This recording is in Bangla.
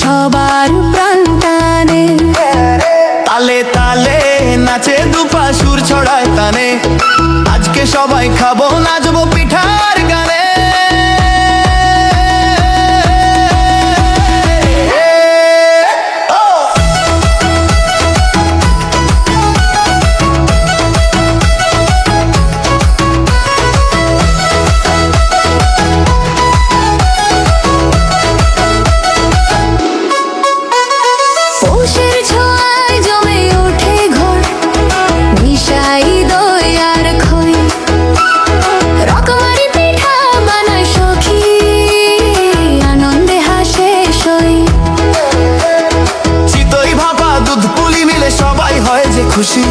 সবার প্রাণ টানে। তালে তালে নাচে দুপা সুর ছড়ায় তানে, আজকে সবাই খাবো নাচবো পিঠার গানে। পৌষের ছোঁয়ায় জমে ওঠে ঘর, মিশাই দই আর খই, রকমারি পিঠা বানায় সখী, আনন্দে হাসে সই। চিতই ভাপা দুধ পুলি মিলে সবাই হয় যে খুশি।